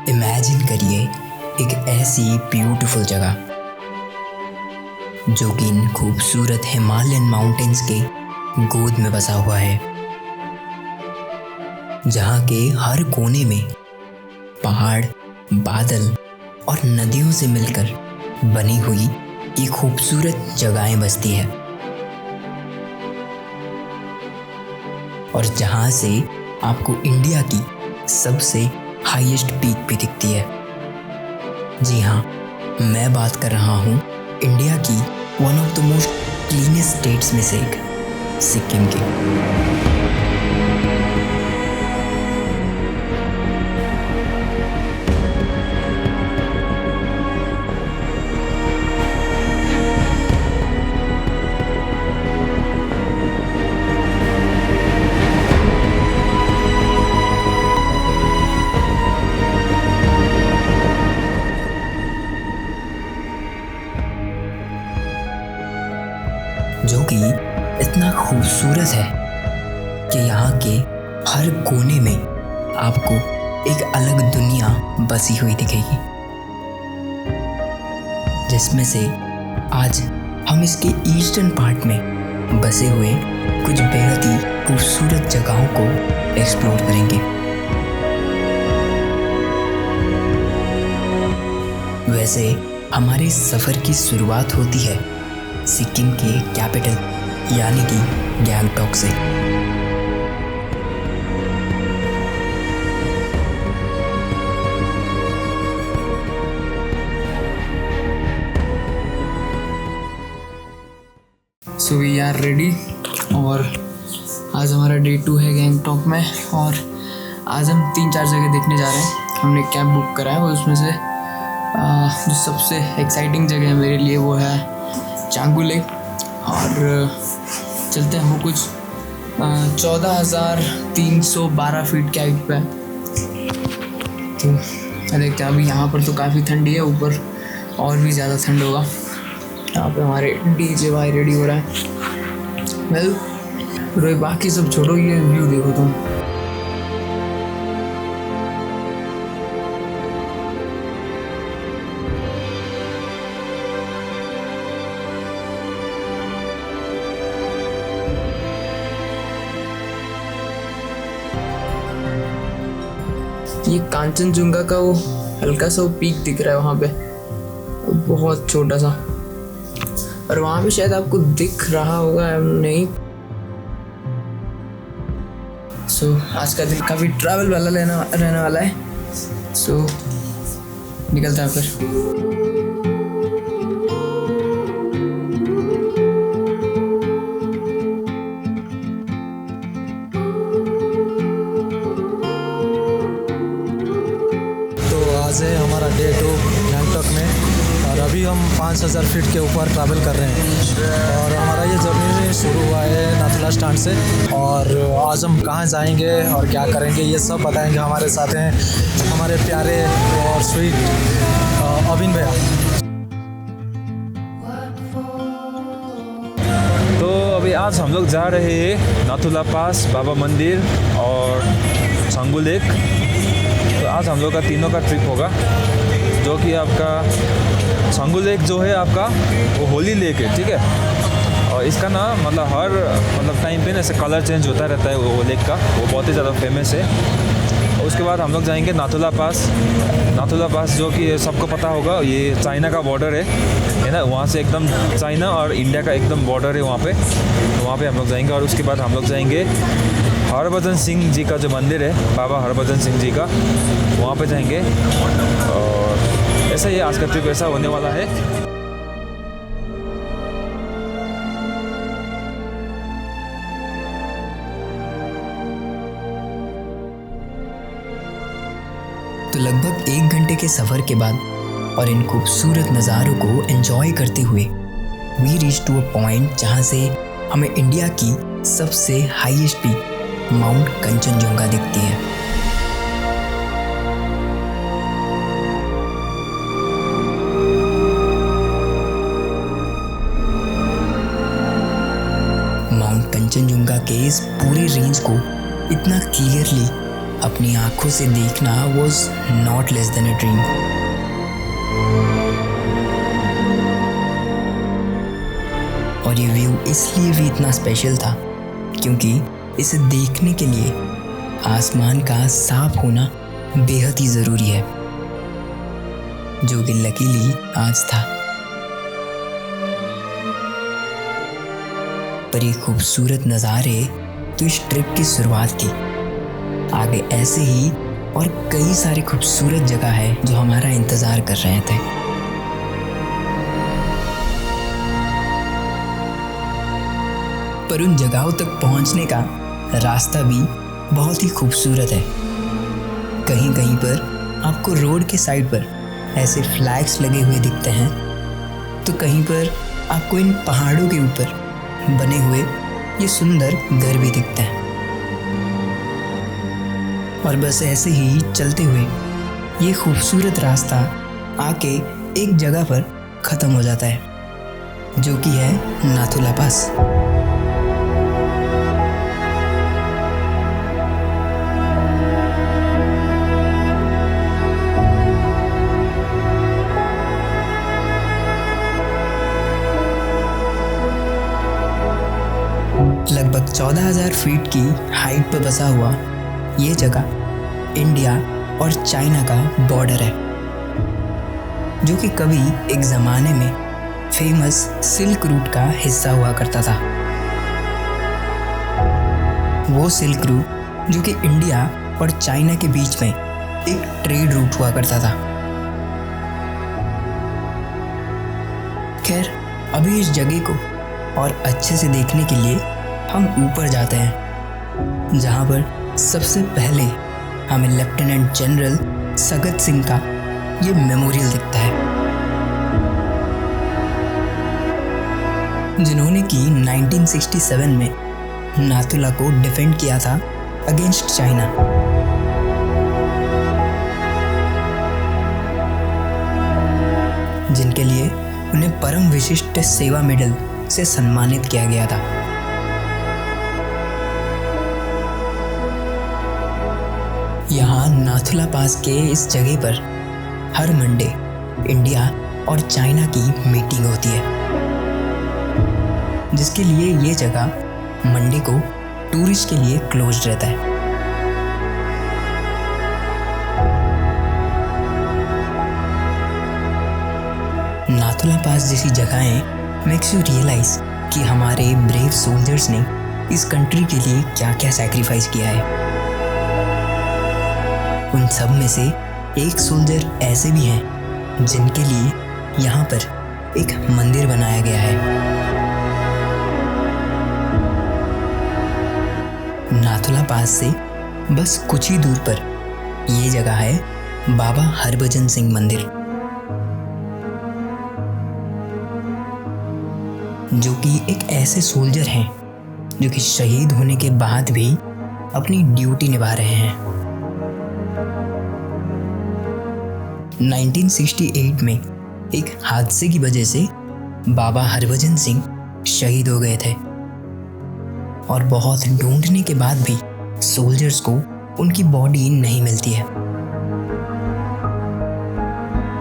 Imagine करिए एक ऐसी ब्यूटीफुल जगह जो कि इन खूबसूरत हिमालयन माउंटेन्स के गोद में बसा हुआ है, जहाँ के हर कोने में पहाड़, बादल और नदियों से मिलकर बनी हुई ये खूबसूरत जगहें बसती है, और जहाँ से आपको इंडिया की सबसे हाईएस्ट पीक भी दिखती है। जी हाँ, मैं बात कर रहा हूँ इंडिया की one of the most cleanest states में से एक, सिक्किम की। जो कि इतना खूबसूरत है कि यहाँ के हर कोने में आपको एक अलग दुनिया बसी हुई दिखेगी, जिसमें से आज हम इसके ईस्टर्न पार्ट में बसे हुए कुछ बेहद ही खूबसूरत जगहों को एक्सप्लोर करेंगे। वैसे हमारे सफ़र की शुरुआत होती है सिक्किम के कैपिटल यानी कि गैंगटॉक से। सो वी आर रेडी और आज हमारा डे 2 है गैंगटॉक में, और आज हम 3-4 जगह देखने जा रहे हैं। हमने कैब बुक करा है, और उसमें से जो सबसे एक्साइटिंग जगह है मेरे लिए वो है चांगू लेक, और चलते हैं। वो कुछ 14,312 फीट की हाइट पे है। तो देखते हैं। अभी यहाँ पर तो काफ़ी ठंडी है, ऊपर और भी ज़्यादा ठंड होगा। यहाँ पे हमारे डीजे भाई रेडी हो रहा है। वेल बाकी सब छोड़ो, ये व्यू देखो तुम। ये कांचनजुंगा का वो हल्का सा वो पीक दिख रहा है वहाँ पे, बहुत छोटा सा, और वहाँ पे शायद आपको दिख रहा होगा नहीं। सो आज का दिन काफ़ी ट्रैवल वाला रहने वाला है। सो निकलता है फिर। आज है हमारा डे 2 गैंगटॉक में, और अभी हम 5,000 फीट के ऊपर ट्रैवल कर रहे हैं। और हमारा ये जर्नी शुरू हुआ है नाथुला स्टैंड से, और आज हम कहाँ जाएंगे और क्या करेंगे ये सब बताएंगे। हमारे साथ हैं हमारे प्यारे और स्वीट अबिन भैया। तो अभी आज हम लोग जा रहे हैं नाथुला पास, बाबा मंदिर और चांगू लेक। तो आज हम लोग का तीनों का ट्रिप होगा, जो कि आपका चांगू लेक जो है आपका वो होली लेक है, ठीक है। और इसका ना मतलब टाइम पे ना ऐसे कलर चेंज होता रहता है वो लेक का, वो बहुत ही ज़्यादा फेमस है। और उसके बाद हम लोग जाएंगे नाथुला पास, जो कि सबको पता होगा ये चाइना का बॉर्डर है ना। वहाँ से एकदम चाइना और इंडिया का एकदम बॉर्डर है वहाँ पे। तो वहाँ पे हम लोग जाएंगे, और उसके बाद हम लोग जाएंगे हरभजन सिंह जी का जो मंदिर है, बाबा हरभजन सिंह जी का, वहाँ पे जाएंगे। और ऐसा ही आज का ट्रिप ऐसा होने वाला है। तो लगभग 1 घंटे के सफ़र के बाद और इन खूबसूरत नज़ारों को एंजॉय करते हुए we reach to a point जहाँ से हमें इंडिया की सबसे हाईएस्ट पीक माउंट कंचनजुंगा दिखती है। माउंट कंचनजुंगा के इस पूरे रेंज को इतना क्लियरली अपनी आंखों से देखना was not less than a dream. और ये व्यू इसलिए भी इतना स्पेशल था क्योंकि इसे देखने के लिए आसमान का साफ होना बेहद ही ज़रूरी है, जो कि लकीली आज था। पर ये खूबसूरत नज़ारे तो इस ट्रिप की शुरुआत थी। आगे ऐसे ही और कई सारे खूबसूरत जगह है जो हमारा इंतज़ार कर रहे थे। पर उन जगहों तक पहुंचने का रास्ता भी बहुत ही खूबसूरत है। कहीं कहीं पर आपको रोड के साइड पर ऐसे फ्लैग्स लगे हुए दिखते हैं, तो कहीं पर आपको इन पहाड़ों के ऊपर बने हुए ये सुंदर घर भी दिखते हैं। और बस ऐसे ही चलते हुए ये खूबसूरत रास्ता आके एक जगह पर ख़त्म हो जाता है, जो कि है नाथुला पास। लगभग 14,000 फीट की हाइट पर बसा हुआ ये जगह इंडिया और चाइना का बॉर्डर है, जो कि कभी एक ज़माने में फेमस सिल्क रूट का हिस्सा हुआ करता था। वो सिल्क रूट जो कि इंडिया और चाइना के बीच में एक ट्रेड रूट हुआ करता था। खैर, अभी इस जगह को और अच्छे से देखने के लिए हम ऊपर जाते हैं, जहाँ पर सबसे पहले हमें लेफ्टिनेंट जनरल सगत सिंह का ये मेमोरियल दिखता है, जिन्होंने कि 1967 में नाथुला को डिफेंड किया था अगेंस्ट चाइना। जिनके लिए उन्हें परम विशिष्ट सेवा मेडल से सम्मानित किया गया था। यहाँ नाथुला पास के इस जगह पर हर मंडे इंडिया और चाइना की मीटिंग होती है, जिसके लिए ये जगह मंडे को टूरिस्ट के लिए क्लोज्ड रहता है। नाथुला पास जैसी जगहें मेक्स यू रियलाइज कि हमारे ब्रेव सोल्जर्स ने इस कंट्री के लिए क्या क्या सैक्रिफाइस किया है। उन सब में से एक सोल्जर ऐसे भी हैं जिनके लिए यहाँ पर एक मंदिर बनाया गया है। नाथुला पास से बस कुछ ही दूर पर ये जगह है बाबा हरभजन सिंह मंदिर, जो कि एक ऐसे सोल्जर हैं जो कि शहीद होने के बाद भी अपनी ड्यूटी निभा रहे हैं। 1968 में एक हादसे की वजह से बाबा हरभजन सिंह शहीद हो गए थे और बहुत ढूंढने के बाद भी सोल्जर्स को उनकी बॉडी नहीं मिलती है।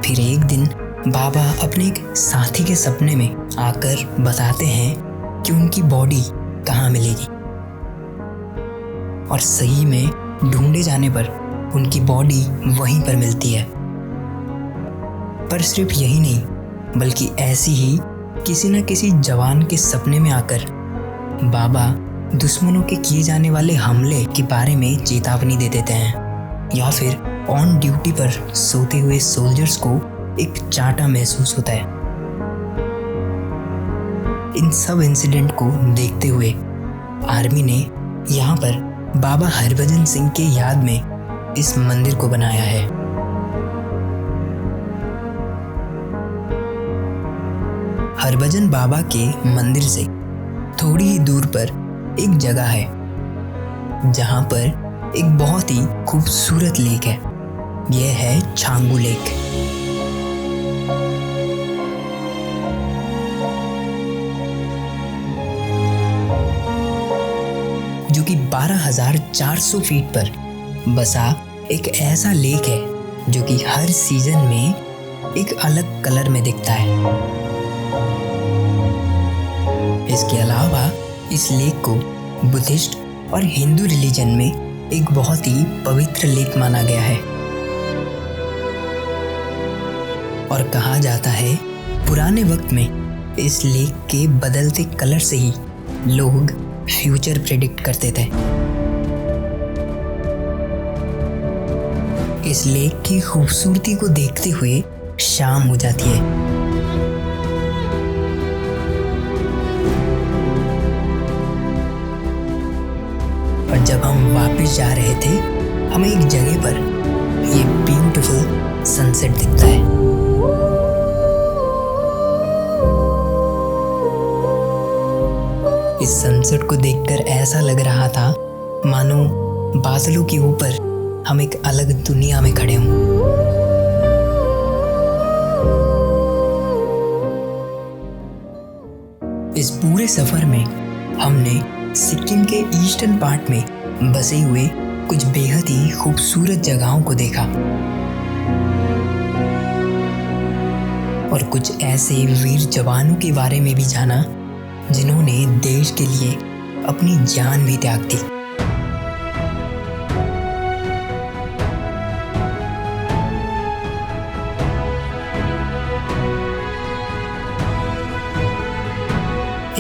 फिर एक दिन बाबा अपने एक साथी के सपने में आकर बताते हैं कि उनकी बॉडी कहाँ मिलेगी, और सही में ढूंढे जाने पर उनकी बॉडी वहीं पर मिलती है। पर सिर्फ यही नहीं, बल्कि ऐसी ही किसी न किसी जवान के सपने में आकर बाबा दुश्मनों के किए जाने वाले हमले के बारे में चेतावनी दे देते हैं, या फिर ऑन ड्यूटी पर सोते हुए सोल्जर्स को एक चाटा महसूस होता है। इन सब इंसिडेंट को देखते हुए आर्मी ने यहाँ पर बाबा हरभजन सिंह के याद में इस मंदिर को बनाया है। हरभजन बाबा के मंदिर से थोड़ी ही दूर पर एक जगह है जहां पर एक बहुत ही खूबसूरत लेक है। यह है छांगू लेक। जो कि 12,400 फीट पर बसा एक ऐसा लेक है जो कि हर सीजन में एक अलग कलर में दिखता है। इसके अलावा इस लेक को बुद्धिस्ट और हिंदू रिलीजन में एक बहुत ही पवित्र लेक माना गया है और कहा जाता है पुराने वक्त में इस लेक के बदलते कलर से ही लोग फ्यूचर प्रेडिक्ट करते थे। इस लेक की खूबसूरती को देखते हुए शाम हो जाती है। और जब हम वापस जा रहे थे हमें एक जगह पर ये ब्यूटीफुल सनसेट दिखता है। इस सनसेट को देखकर ऐसा लग रहा था मानो बादलों के ऊपर हम एक अलग दुनिया में खड़े हों। इस पूरे सफर में हमने सिक्किम के ईस्टर्न पार्ट में बसे हुए कुछ बेहद ही खूबसूरत जगहों को देखा और कुछ ऐसे वीर जवानों के बारे में भी जाना जिन्होंने देश के लिए अपनी जान भी त्याग दी।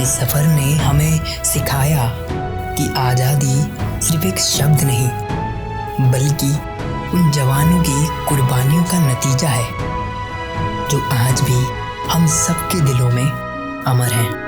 इस सफर ने हमें सिखाया कि आज़ादी सिर्फ एक शब्द नहीं बल्कि उन जवानों की कुर्बानियों का नतीजा है जो आज भी हम सबके दिलों में अमर हैं।